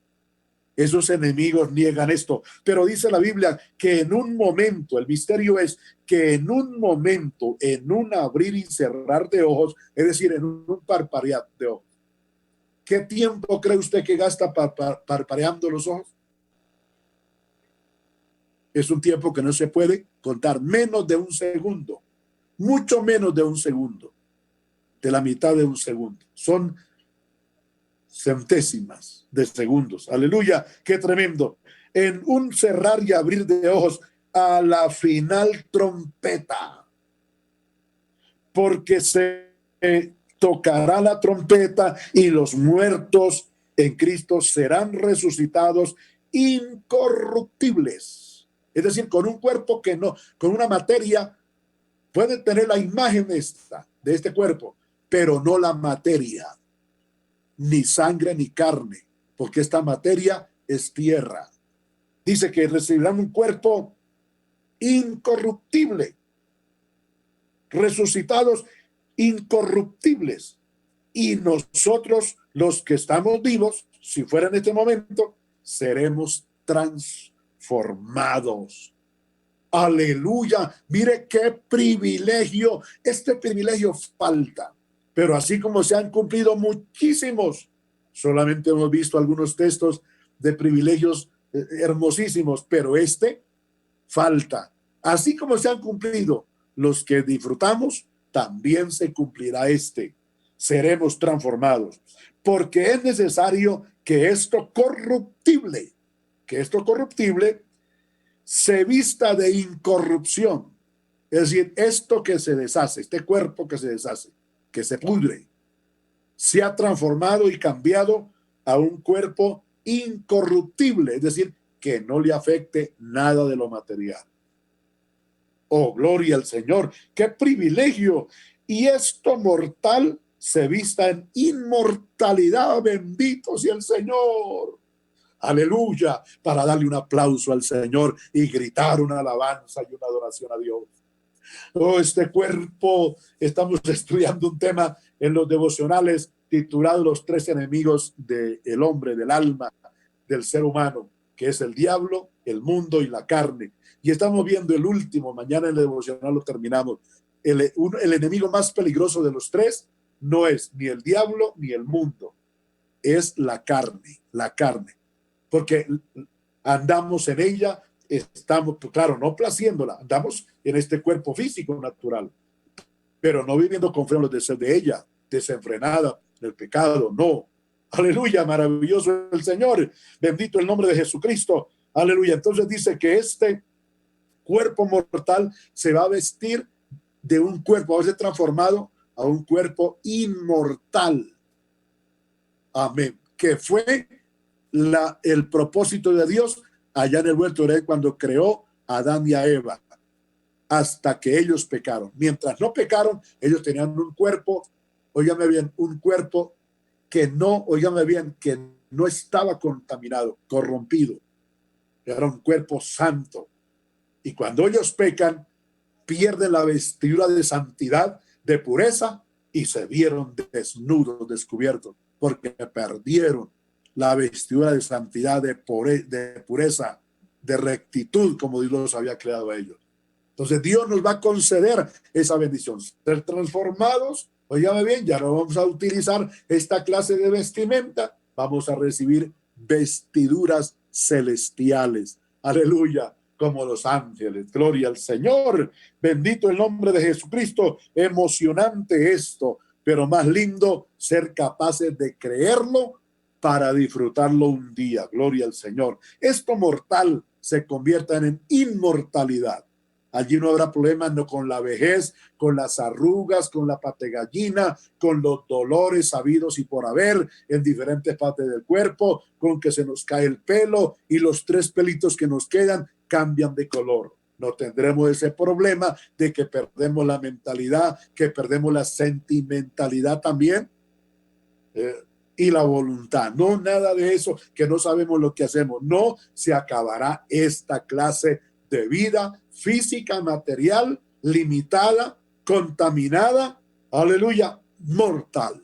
Esos enemigos niegan esto, pero dice la Biblia que en un momento, el misterio es que en un momento, en un abrir y cerrar de ojos, es decir, en un parpadear de ojos. ¿Qué tiempo cree usted que gasta parpadeando los ojos? Es un tiempo que no se puede contar, menos de un segundo, mucho menos de un segundo, de la mitad de un segundo. Son centésimas de segundos. Aleluya, qué tremendo. En un cerrar y abrir de ojos, a la final trompeta, porque se tocará la trompeta y los muertos en Cristo serán resucitados incorruptibles. Es decir, con un cuerpo que no, con una materia, puede tener la imagen de este cuerpo, pero no la materia, ni sangre ni carne, porque esta materia es tierra. Dice que recibirán un cuerpo incorruptible, resucitados incorruptibles. Y nosotros, los que estamos vivos, si fuera en este momento, seremos transformados. Aleluya. Mire qué privilegio. Este privilegio falta, pero así como se han cumplido muchísimos, solamente hemos visto algunos textos de privilegios hermosísimos, pero este falta. Así como se han cumplido los que disfrutamos, también se cumplirá este. Seremos transformados. porque es necesario que esto corruptible se vista de incorrupción. Es decir, esto que se deshace, este cuerpo que se deshace, que se pudre, se ha transformado y cambiado a un cuerpo incorruptible, es decir, que no le afecte nada de lo material. Oh, gloria al Señor, qué privilegio. Y esto mortal se vista en inmortalidad. Bendito sea el Señor. Aleluya, para darle un aplauso al Señor y gritar una alabanza y una adoración a Dios. Oh, este cuerpo, estamos estudiando un tema en los devocionales titulado Los tres enemigos del hombre, del alma, del ser humano, que es el diablo, el mundo y la carne. Y estamos viendo el último, mañana en el devocional lo terminamos. El enemigo más peligroso de los tres no es ni el diablo ni el mundo, es la carne, porque andamos en ella, estamos, claro, no placiéndola, andamos en este cuerpo físico natural, pero no viviendo conforme a los deseos de ella, desenfrenada del pecado, no. Aleluya, maravilloso el Señor, bendito el nombre de Jesucristo, aleluya. Entonces dice que este cuerpo mortal se va a vestir de un cuerpo, va a ser transformado a un cuerpo inmortal. Amén. Que fue el propósito de Dios allá en el huerto de Edén cuando creó a Adán y a Eva, hasta que ellos pecaron. Mientras no pecaron, ellos tenían un cuerpo, óigame bien, un cuerpo que no, óigame bien, que no estaba contaminado, corrompido. Era un cuerpo santo. Y cuando ellos pecan, pierden la vestidura de santidad, de pureza, y se vieron desnudos, descubiertos, porque perdieron la vestidura de santidad, de pureza, de rectitud, como Dios los había creado a ellos. Entonces Dios nos va a conceder esa bendición, ser transformados. Óigame bien, ya no vamos a utilizar esta clase de vestimenta, vamos a recibir vestiduras celestiales. Aleluya, como los ángeles. Gloria al Señor. Bendito el nombre de Jesucristo. Emocionante esto, pero más lindo ser capaces de creerlo para disfrutarlo un día. Gloria al Señor. Esto mortal se convierta en inmortalidad. Allí no habrá problemas no con la vejez, con las arrugas, con la pategallina, con los dolores sabidos y por haber en diferentes partes del cuerpo, con que se nos cae el pelo y los 3 pelitos que nos quedan cambian de color. No tendremos ese problema de que perdemos la mentalidad, que perdemos la sentimentalidad también y la voluntad. No, nada de eso, que no sabemos lo que hacemos. No se acabará esta clase de vida física, material, limitada, contaminada, aleluya, mortal,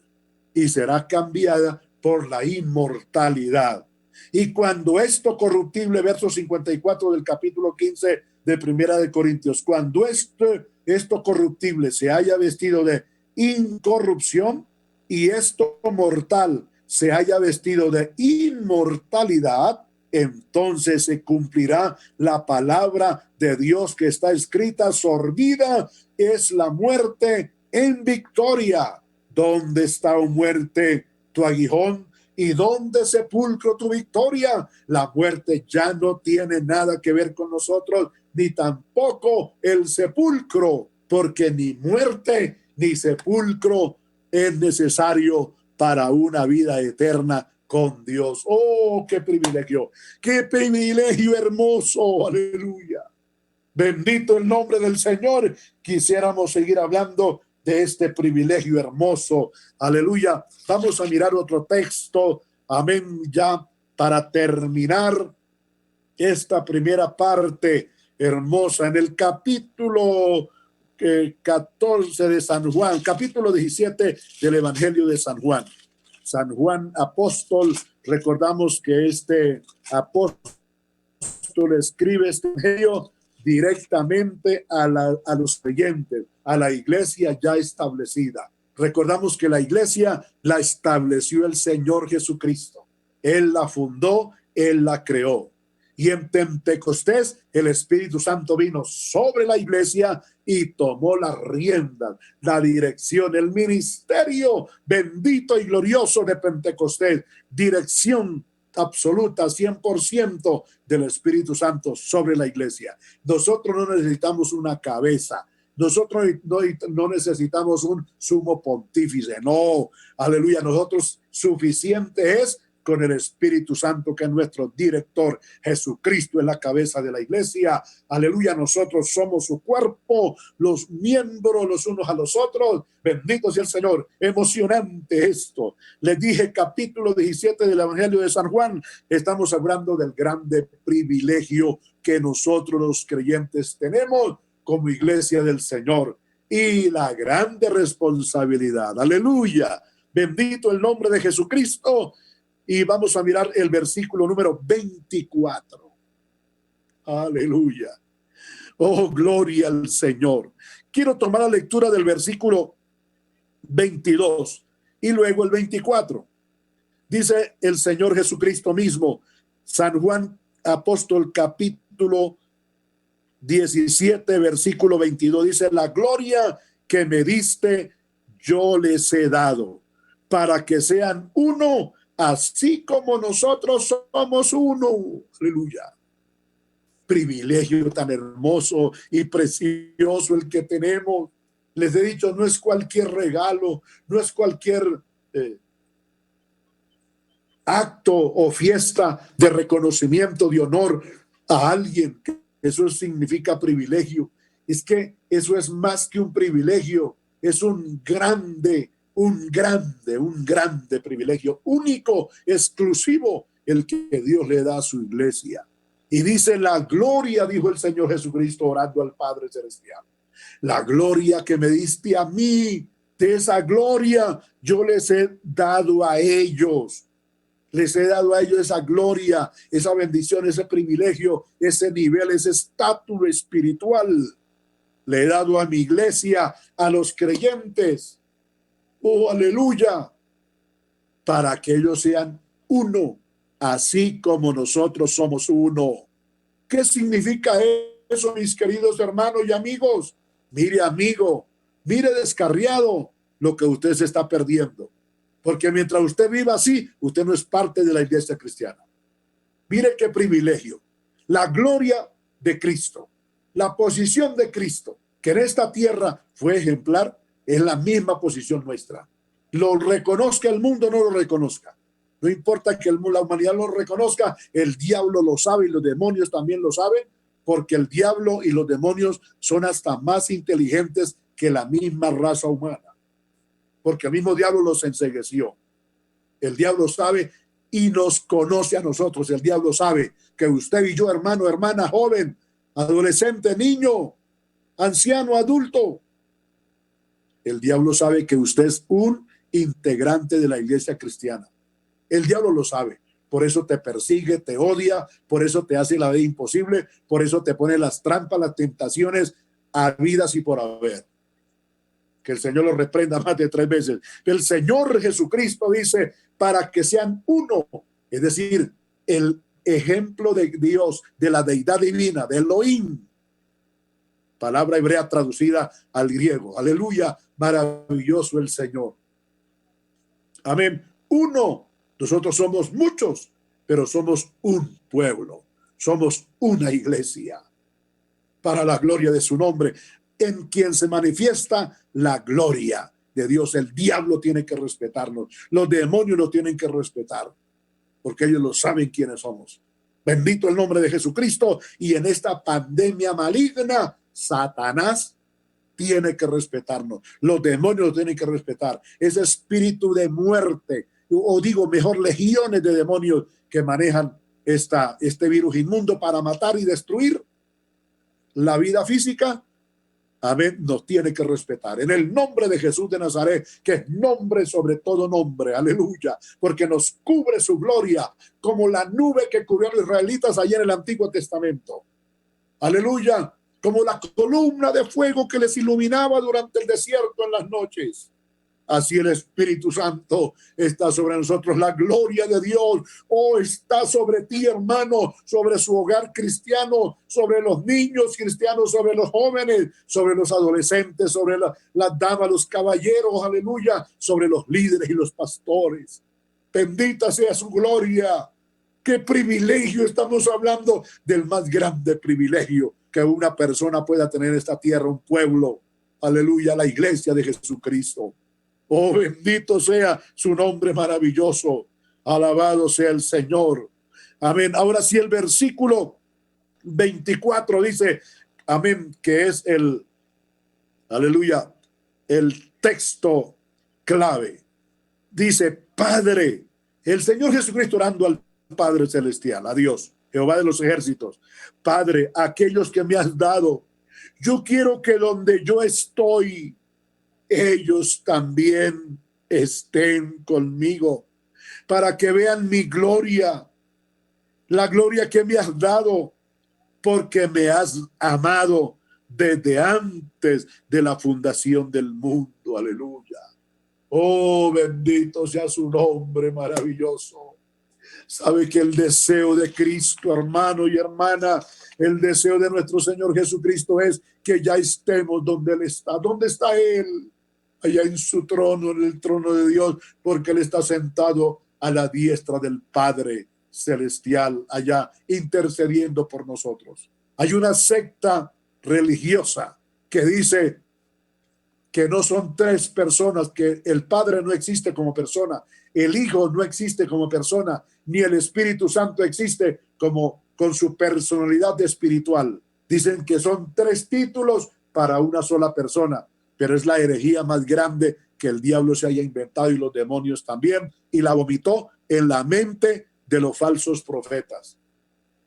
y será cambiada por la inmortalidad. Y cuando esto corruptible, verso 54 del capítulo 15 de Primera de Corintios, cuando esto corruptible se haya vestido de incorrupción y esto mortal se haya vestido de inmortalidad, entonces se cumplirá la palabra de Dios que está escrita: sorbida es la muerte en victoria. ¿Dónde está, oh muerte, tu aguijón? ¿Y dónde, sepulcro, tu victoria? La muerte ya no tiene nada que ver con nosotros, ni tampoco el sepulcro, porque ni muerte ni sepulcro es necesario para una vida eterna con Dios. ¡Oh, qué privilegio! ¡Qué privilegio hermoso! ¡Aleluya! Bendito el nombre del Señor. Quisiéramos seguir hablando de este privilegio hermoso. Aleluya. Vamos a mirar otro texto. Amén. Ya para terminar esta primera parte hermosa en el capítulo 14 de San Juan, capítulo 17 del Evangelio de San Juan. San Juan apóstol, recordamos que este apóstol escribe este evangelio directamente a los creyentes, a la iglesia ya establecida. Recordamos que la iglesia la estableció el Señor Jesucristo. Él la fundó, Él la creó. Y en Pentecostés el Espíritu Santo vino sobre la iglesia y tomó las riendas, la dirección, el ministerio bendito y glorioso de Pentecostés, dirección absoluta, 100% del Espíritu Santo sobre la iglesia. Nosotros no necesitamos una cabeza. Nosotros no necesitamos un sumo pontífice. No, aleluya. Nosotros suficiente es con el Espíritu Santo, que es nuestro director. Jesucristo es la cabeza de la iglesia. Aleluya, nosotros somos su cuerpo, los miembros los unos a los otros. Bendito sea el Señor. Emocionante esto. Les dije, capítulo 17 del Evangelio de San Juan. Estamos hablando del grande privilegio que nosotros los creyentes tenemos como iglesia del Señor y la grande responsabilidad. Aleluya. Bendito el nombre de Jesucristo. Y vamos a mirar el versículo número 24. Aleluya. Oh, gloria al Señor. Quiero tomar la lectura del versículo 22 y luego el 24. Dice el Señor Jesucristo mismo, San Juan Apóstol, capítulo 17, versículo 22. Dice, la gloria que me diste, yo les he dado, para que sean uno, así como nosotros somos uno. Aleluya. Privilegio tan hermoso y precioso el que tenemos. Les he dicho, no es cualquier regalo, no es cualquier acto o fiesta de reconocimiento, de honor a alguien. Eso significa privilegio. Es que eso es más que un privilegio, es un grande privilegio, único, exclusivo, el que Dios le da a su iglesia. Y dice, la gloria, dijo el Señor Jesucristo orando al Padre Celestial, la gloria que me diste a mí, de esa gloria yo les he dado a ellos. Les he dado a ellos esa gloria, esa bendición, ese privilegio, ese nivel, ese estatus espiritual. Le he dado a mi iglesia, a los creyentes. Oh, aleluya. Para que ellos sean uno, así como nosotros somos uno. ¿Qué significa eso, mis queridos hermanos y amigos? Mire, amigo, mire, descarriado, lo que usted se está perdiendo. Porque mientras usted viva así, usted no es parte de la iglesia cristiana. Mire qué privilegio. La gloria de Cristo, la posición de Cristo, que en esta tierra fue ejemplar, es la misma posición nuestra. Lo reconozca el mundo o no lo reconozca. No importa que la humanidad lo reconozca, el diablo lo sabe y los demonios también lo saben, porque el diablo y los demonios son hasta más inteligentes que la misma raza humana. Porque el mismo diablo los encegueció. El diablo sabe y nos conoce a nosotros. El diablo sabe que usted y yo, hermano, hermana, joven, adolescente, niño, anciano, adulto, el diablo sabe que usted es un integrante de la iglesia cristiana. El diablo lo sabe. Por eso te persigue, te odia, por eso te hace la vida imposible, por eso te pone las trampas, las tentaciones habidas y por haber. Que el Señor lo reprenda más de 3 veces. El Señor Jesucristo dice, para que sean uno, es decir, el ejemplo de Dios, de la deidad divina, de Elohim, palabra hebrea traducida al griego. Aleluya, maravilloso el Señor. Amén. Uno, nosotros somos muchos, pero somos un pueblo, somos una iglesia, para la gloria de su nombre, en quien se manifiesta la gloria de Dios. El diablo tiene que respetarnos, los demonios nos tienen que respetar, porque ellos lo saben quiénes somos. Bendito el nombre de Jesucristo. Y en esta pandemia maligna, Satanás tiene que respetarnos, los demonios tienen que respetar. Ese espíritu de muerte, o digo mejor, legiones de demonios que manejan este virus inmundo para matar y destruir la vida física, amén, nos tiene que respetar. En el nombre de Jesús de Nazaret, que es nombre sobre todo nombre, aleluya, porque nos cubre su gloria como la nube que cubrió a los israelitas allá en el Antiguo Testamento. Aleluya, como la columna de fuego que les iluminaba durante el desierto en las noches. así el Espíritu Santo está sobre nosotros. La gloria de Dios, oh, está sobre ti, hermano, sobre su hogar cristiano, sobre los niños cristianos, sobre los jóvenes, sobre los adolescentes, sobre las damas, los caballeros, aleluya, sobre los líderes y los pastores. Bendita sea su gloria. Qué privilegio, estamos hablando del más grande privilegio que una persona pueda tener en esta tierra, un pueblo, aleluya, la iglesia de Jesucristo. Oh, bendito sea su nombre maravilloso, alabado sea el Señor. Amén. Ahora sí, el versículo 24 dice, amén, que es aleluya, el texto clave. Dice, Padre, el Señor Jesucristo orando al Padre Celestial, a Dios, Jehová de los ejércitos. Padre, aquellos que me has dado, yo quiero que donde yo estoy, ellos también estén conmigo, para que vean mi gloria, la gloria que me has dado, porque me has amado desde antes de la fundación del mundo. Aleluya. Oh, bendito sea su nombre maravilloso. Sabe que el deseo de Cristo, hermano y hermana, el deseo de nuestro Señor Jesucristo es que ya estemos donde Él está. ¿Dónde está Él? Allá en su trono, en el trono de Dios, porque Él está sentado a la diestra del Padre Celestial, allá intercediendo por nosotros. Hay una secta religiosa que dice que no son tres personas, que el Padre no existe como persona, el Hijo no existe como persona, ni el Espíritu Santo existe como con su personalidad espiritual. Dicen que son tres títulos para una sola persona, pero es la herejía más grande que el diablo se haya inventado y los demonios también, y la vomitó en la mente de los falsos profetas.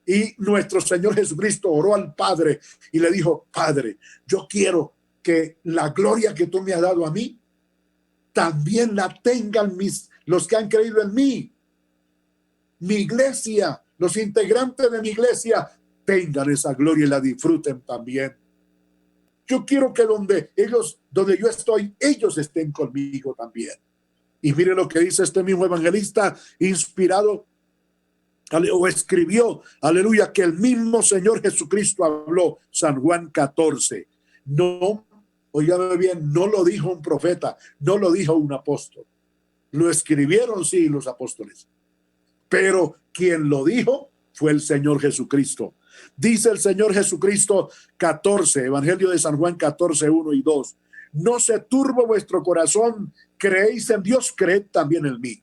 Y nuestro Señor Jesucristo oró al Padre y le dijo, Padre, yo quiero que la gloria que tú me has dado a mí, también la tengan los que han creído en mí. Mi iglesia, los integrantes de mi iglesia, tengan esa gloria y la disfruten también. Yo quiero que donde yo estoy, ellos estén conmigo también. Y mire lo que dice este mismo evangelista, inspirado o escribió, aleluya, que el mismo Señor Jesucristo habló, San Juan 14. No, óigame bien, no lo dijo un profeta, no lo dijo un apóstol. Lo escribieron, sí, los apóstoles. Pero quien lo dijo fue el Señor Jesucristo. Dice el Señor Jesucristo 14, Evangelio de San Juan 14, 1 y 2. No se turbe vuestro corazón, creéis en Dios, creed también en mí.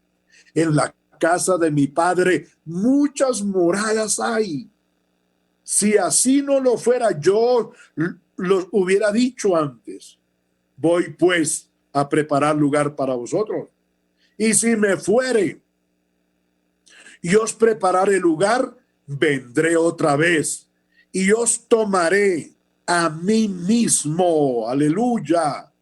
En la casa de mi Padre muchas moradas hay. Si así no lo fuera, yo lo hubiera dicho antes. Voy pues a preparar lugar para vosotros. Y si me fuere y os prepararé lugar, vendré otra vez y os tomaré a mí mismo. Aleluya.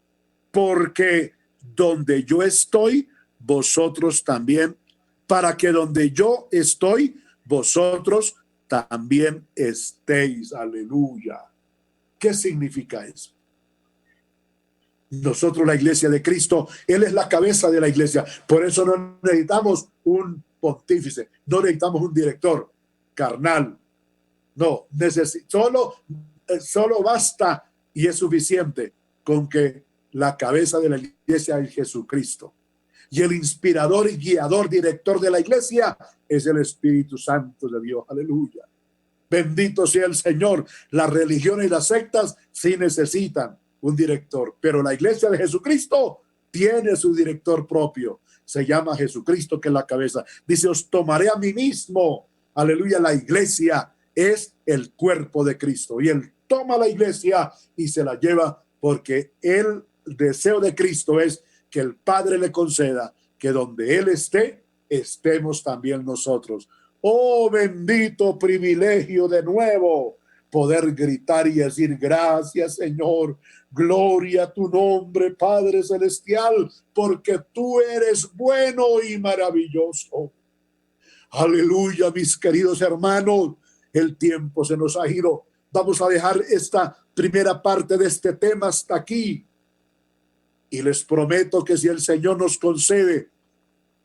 Porque donde yo estoy, vosotros también, para que donde yo estoy, vosotros también estéis. Aleluya. ¿Qué significa eso? Nosotros, la iglesia de Cristo, Él es la cabeza de la iglesia. Por eso no necesitamos un pontífice, no necesitamos un director carnal. No, solo basta y es suficiente con que la cabeza de la iglesia es Jesucristo. Y el inspirador y guiador, director de la iglesia es el Espíritu Santo de Dios. Aleluya. Bendito sea el Señor. Las religiones y las sectas sí necesitan un director, pero la iglesia de Jesucristo tiene su director propio. Se llama Jesucristo, que es la cabeza. Dice, os tomaré a mí mismo. Aleluya. La iglesia es el cuerpo de Cristo y Él toma la iglesia y se la lleva, porque el deseo de Cristo es que el Padre le conceda que donde Él esté, estemos también nosotros. Oh, bendito privilegio de nuevo, poder gritar y decir, gracias, Señor, gloria a tu nombre, Padre Celestial, porque tú eres bueno y maravilloso. Aleluya, mis queridos hermanos, el tiempo se nos ha ido. Vamos a dejar esta primera parte de este tema hasta aquí. Y les prometo que si el Señor nos concede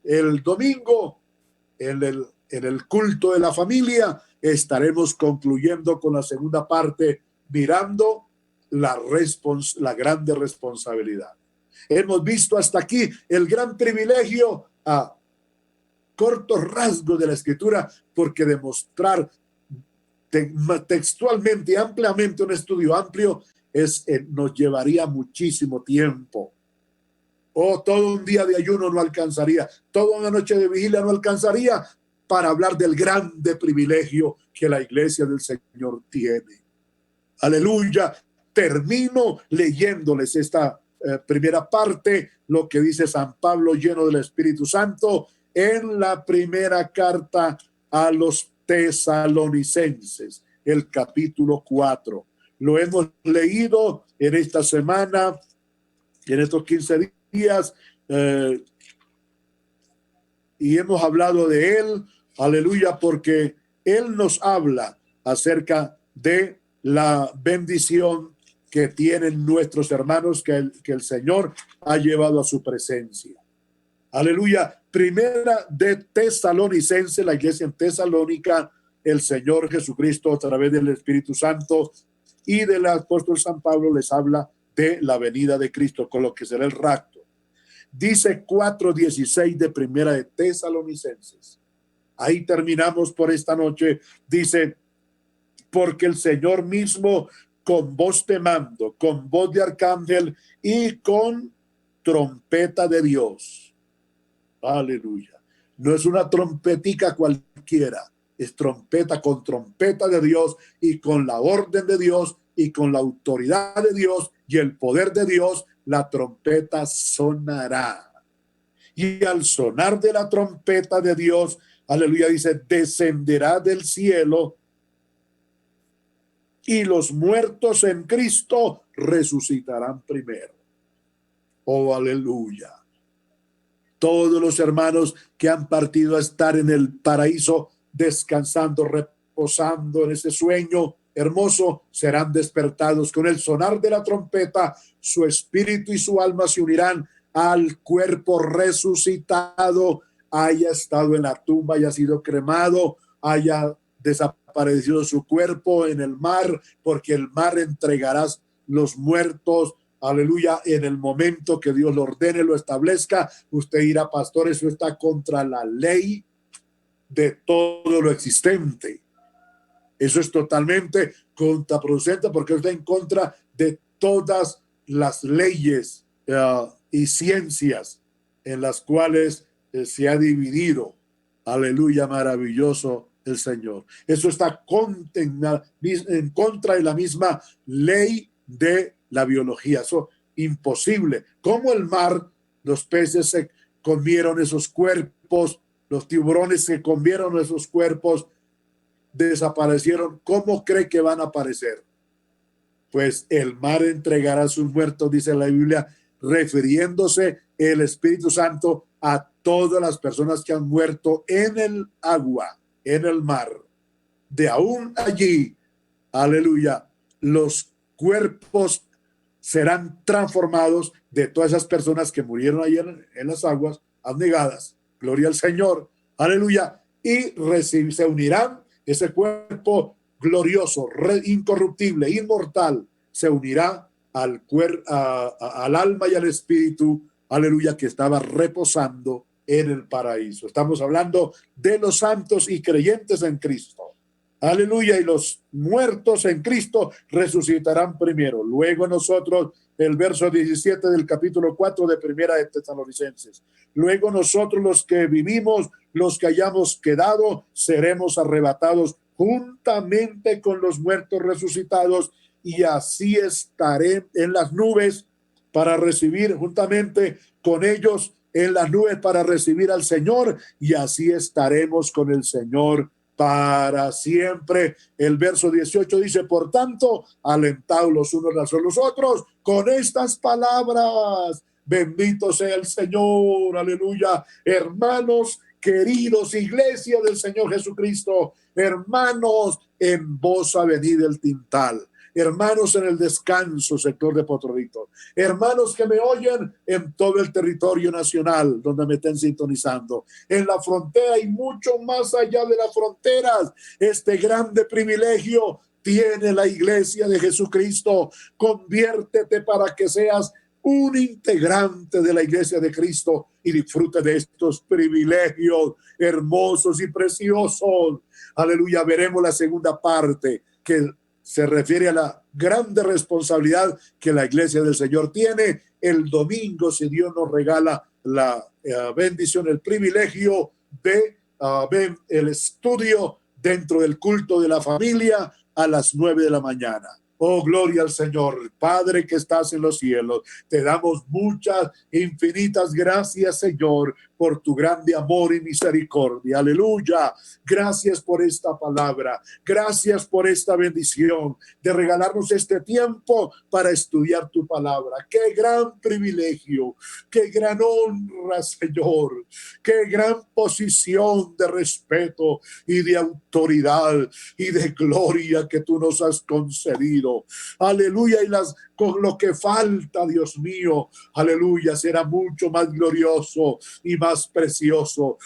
el domingo en el culto de la familia, estaremos concluyendo con la segunda parte, mirando la grande responsabilidad. Hemos visto hasta aquí el gran privilegio a cortos rasgos de la Escritura, porque demostrar textualmente y ampliamente un estudio amplio nos llevaría muchísimo tiempo. Todo un día de ayuno no alcanzaría, toda una noche de vigilia no alcanzaría para hablar del grande privilegio que la iglesia del Señor tiene. Aleluya. Termino leyéndoles esta primera parte, lo que dice San Pablo lleno del Espíritu Santo en la primera carta a los tesalonicenses, el capítulo 4. Lo hemos leído en esta semana, en estos 15 días, y hemos hablado de él, aleluya, porque él nos habla acerca de la bendición que tienen nuestros hermanos que el Señor ha llevado a su presencia. Aleluya. Primera de Tesalonicense, la iglesia en Tesalónica, el Señor Jesucristo a través del Espíritu Santo y del apóstol San Pablo les habla de la venida de Cristo, con lo que será el rapto. Dice 4:16 de Primera de Tesalonicenses. Ahí terminamos por esta noche. Dice, porque el Señor mismo con voz de mando, con voz de arcángel y con trompeta de Dios. Aleluya. No es una trompetica cualquiera, es trompeta con trompeta de Dios y con la orden de Dios y con la autoridad de Dios y el poder de Dios, la trompeta sonará. Y al sonar de la trompeta de Dios, aleluya, dice, descenderá del cielo y los muertos en Cristo resucitarán primero. Oh, aleluya. Todos los hermanos que han partido a estar en el paraíso, descansando, reposando en ese sueño hermoso, serán despertados con el sonar de la trompeta. Su espíritu y su alma se unirán al cuerpo resucitado, haya estado en la tumba, haya sido cremado, haya desaparecido su cuerpo en el mar, porque el mar entregará los muertos. Aleluya, en el momento que Dios lo ordene, lo establezca. Usted dirá, pastor, eso está contra la ley de todo lo existente. Eso es totalmente contraproducente, porque está en contra de todas las leyes y ciencias en las cuales se ha dividido. Aleluya, maravilloso el Señor. Eso está en contra de la misma ley de la biología. Eso imposible. Como el mar, los peces se comieron esos cuerpos, los tiburones se comieron esos cuerpos, desaparecieron. ¿Cómo cree que van a aparecer? Pues el mar entregará a sus muertos, dice la Biblia, refiriéndose el Espíritu Santo a todas las personas que han muerto en el agua, en el mar. De aún allí, aleluya, los cuerpos serán transformados de todas esas personas que murieron ayer en las aguas abnegadas. Gloria al Señor. Aleluya. Y se unirán, ese cuerpo glorioso, incorruptible, inmortal, se unirá al alma y al espíritu, aleluya, que estaba reposando en el paraíso. Estamos hablando de los santos y creyentes en Cristo. Aleluya, y los muertos en Cristo resucitarán primero. Luego nosotros, el verso 17 del capítulo 4 de Primera de Tesalonicenses. Luego nosotros los que vivimos, los que hayamos quedado, seremos arrebatados juntamente con los muertos resucitados, y así estaré en las nubes para recibir juntamente con ellos en las nubes para recibir al Señor, y así estaremos con el Señor para siempre. El verso 18 dice, por tanto, alentaos los unos a los otros con estas palabras. Bendito sea el Señor, aleluya. Hermanos queridos, iglesia del Señor Jesucristo, hermanos, en vos ha venido el tintal. hermanos en el descanso, sector de Potrerito, hermanos que me oyen en todo el territorio nacional donde me estén sintonizando, en la frontera y mucho más allá de las fronteras. Este grande privilegio tiene la Iglesia de Jesucristo. Conviértete para que seas un integrante de la Iglesia de Cristo y disfrute de estos privilegios hermosos y preciosos. Aleluya. Veremos la segunda parte que se refiere a la grande responsabilidad que la Iglesia del Señor tiene el domingo, si Dios nos regala la bendición, el privilegio de ver el estudio dentro del culto de la familia a las 9 de la mañana. Oh, gloria al Señor. Padre que estás en los cielos, te damos muchas, infinitas gracias, Señor, por tu grande amor y misericordia. Aleluya. Gracias por esta palabra. Gracias por esta bendición de regalarnos este tiempo para estudiar tu palabra. Qué gran privilegio, qué gran honra, Señor. Qué gran posición de respeto y de autoridad y de gloria que tú nos has concedido. Aleluya. Y con lo que falta, Dios mío, aleluya, será mucho más glorioso y más precioso.